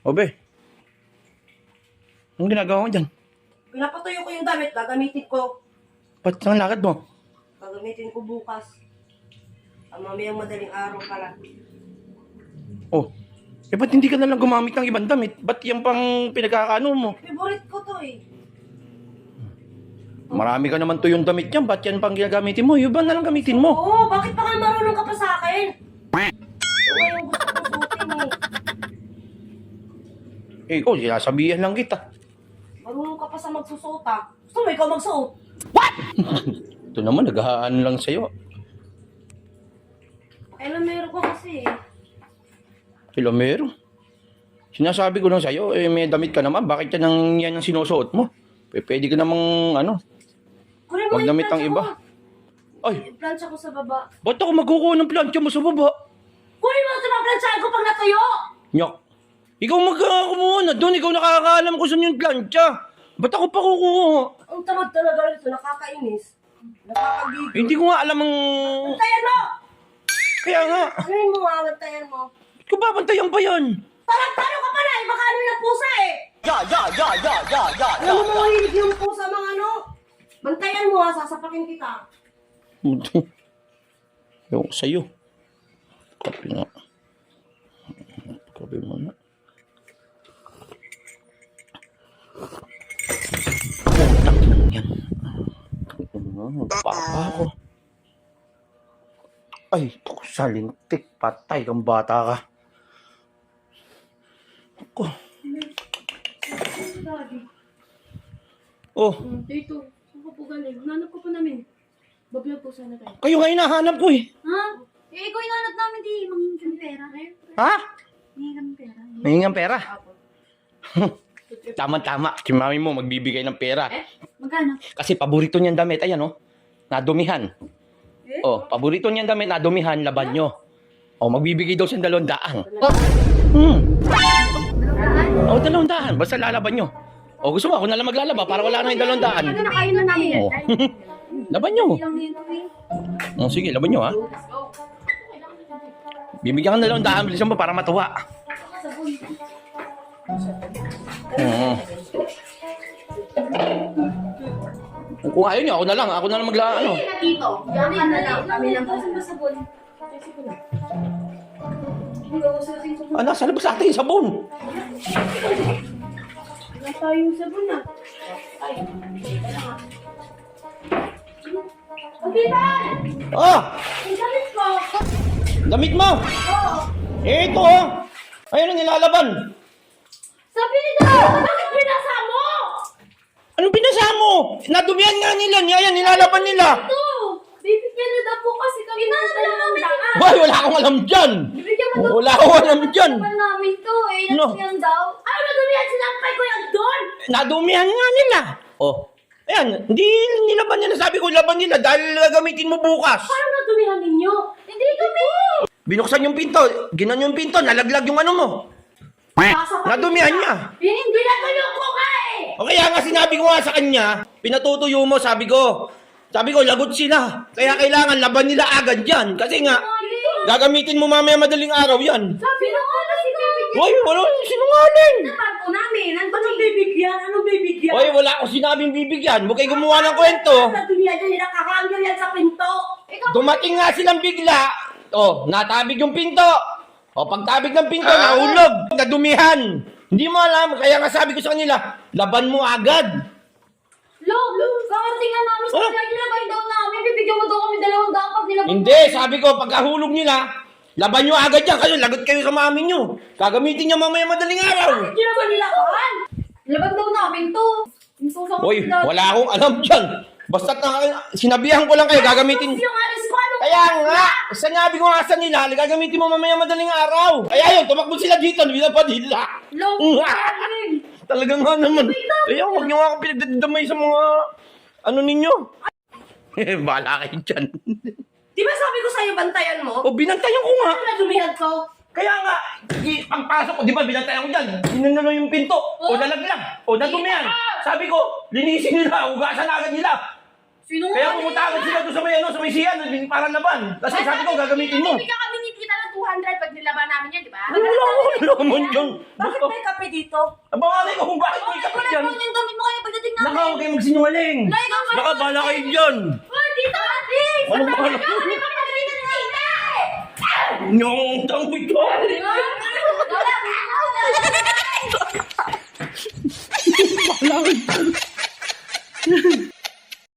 Obe, anong ginagawa mo dyan? Pinapatuyo ko yung damit, gagamitin ko. Ba't saan lakad mo? Gagamitin ko bukas. Ang mamayang madaling araw pala. Oh, ba't hindi ka nalang gumamit ng ibang damit? Ba't yung pang pinagkakaano mo? Favorite ko to eh. Marami ka naman to yung damit yan. Ba't yan pang gagamitin mo? Yung ba nalang gamitin mo? Oo, bakit pa ka marunong ka pa sa akin? Ito nga yung gusto kong suotin eh. Oh, sinasabihan lang kita. Marunong ka pa sa magsusuot ah. Gusto mo ikaw magsuot? Ito naman, naghahaan lang sa'yo. Kailan meron ko kasi eh. Kilomero. Sinasabi ko lang sa'yo, may damit ka naman. Bakit yan ang sinusuot mo? Pwede ka namang, Kunin mo magdamit yung ang iba. plancha ko. Ay, Yung plancha ko sa baba. ba't ako magkukuha ng plancha mo sa baba? Kunin mo ito mga planchahan ko pag natuyo! Nyak, ikaw magkakumuha na doon. Ikaw nakakaalam ko saan yung plancha. Ba't ako pa kukuha? Ang tamad talaga nito, nakakainis. Nakakagigil. Hindi ko nga alam ang... Bantayan mo! Kaya nga, Ano mo nga, bantayan mo? ba't ko babantayan pa yan? Tarantado ka pala eh! Baka ano yung pusa eh! Alam mo mga hilig yung pusa mga ano? Bantayan mo ha, sasapakin kita. Ewan ko sa'yo. Kapi nga. Kapi mo na. Putak lang yan. Papa ako. Ay, salintik. Patay kang bata ka. Ako. Daddy. Oh, Dito. Saan ka po galing? Hanap ko pa namin. Bablog po sana tayo. kayo nga hinahanap ko eh. Ha? Eh, ikaw hinanap namin di. Mangingin kami pera. Ha? Mangingin kami pera. Mahingang pera. Tama-tama. Si mami mo magbibigay ng pera. Magkano? Kasi paborito niyang damit. Ayan oh. Nadumihan. Oh, paborito niyang damit. Nadumihan. Laban nyo. Oh, magbibigay daw siyang 200. Oh, 200. Basta lalaban nyo. Oh, gusto mo ako na lang maglalaba para wala na yung 200. Nakain na namin yan. Oh. Laban nyo. Ilang nito eh. Oh, sige, laban nyo ha. Bibigyan ka ng 200. Bilisan mo para matuwa. Oo. Kung ayaw niyo, ako na lang ano. Sige na dito. Diyan ka na lang. Kami lang po. Saan ba sabon? Hindi ko susin sa Ah, nasa labas natin yung sabon. Wala tayong sabon na. Ay. Pagkitan! Ah, Ang galit ko! damit mo. Oo. Eh, ito oh. Ayun ang nilalaban. Sabi ni Dad, bakit pinasa mo? Anong pinasa mo? Nadumihan nga nila. Ayan, nilalaban nila. Ito! Bibigyan na daw po kasi kami ng daan. Bay, wala akong alam dyan. Bibigyan mo daw Wala akong alam dyan. naman namin to eh. No. Yan daw. Ano na dumihan? Sinampay ko yan doon! Nadumihan nga nila. Oh, ayan, hindi nilaban nila. Sabi ko, laban nila dahil gagamitin mo bukas. Paano na dumihan ninyo? Hindi kami! Binuksan yung pinto. Ginan yung pinto. Nalaglag yung ano mo. Nadumihan niya. Hindi na tuyo ko ka eh! O kaya nga sinabi ko nga sa kanya, pinatutuyo mo, sabi ko, lagot sila. Kaya kailangan laban nila agad yan. Kasi nga, gagamitin mo mamaya madaling araw yan. Sabi na nga na si bibigyan. Hoy, wala yung sinungaling. Napan po namin. Anong bibigyan? Anong bibigyan? Hoy, wala akong sinabing bibigyan. Huwag kayo gumawa ng kwento. Sa dumihan dyan, nakakanggal yan sa pinto. Ikaw, Dumating nga silang bigla. Oh, natabig yung pinto. O, pagtabig ng pinto, nahulog. Nadumihan. Hindi mo alam. Kaya nga sabi ko sa kanila, laban mo agad. Log, kakating nga namin sa Oh. kanya. Nilabay daw namin. Bibigyan mo daw kami 200 pag nilabay. Hindi, sabi ko, pagkahulog nila, laban nyo agad yan. Kasi lagot kayo sa mami nyo. Gagamitin nyo mamaya madaling araw. Hindi naman nila kuhan. Nilabay daw namin to. Yung susang Hoy, wala akong alam dyan. Basta sinabihan ko lang kayo, gagamitin. Yung alis ko, ano? Kaya nga, sinabi ko nga sa nila, gagamitin mo mamaya madaling araw. Kaya yun, tumakbo sila dito, hindi na pa nila. Log, kakating. Talaga nga naman. Kaya huwag nyo nga ako pinagdadamay sa mga, ano ninyo. Bahala kayo dyan. Di ba sabi ko sa'yo, bantayan mo? O, binantayan ko nga. Ano na dumihan ko? Kaya nga, pagpasok ko, di ba, binantayan ko dyan. Sinunod yung pinto. O, nalaglag. O, nadumihan. Sabi ko, linisin nila, ugasan agad nila. Kaya pumunta agad sila doon sa may, sa may siyan, para laban. Kasi sabi ko, gagamitin mo. Bibigyan kami ni Tita ng 200 pag nilaban namin yan, di ba? Wala ko naman yun. Bakit may kape dito? Abangan ko kung bakit may Wala kapit po yan. yung damit mo kayo pagdating namin. Naka, huwag kayo magsinungaling. Naka, bahala kayo dyan. Oh, dito, ate! Ano ba? Ano ba pagalitan ni Ina? Nyong tang ito. Ah!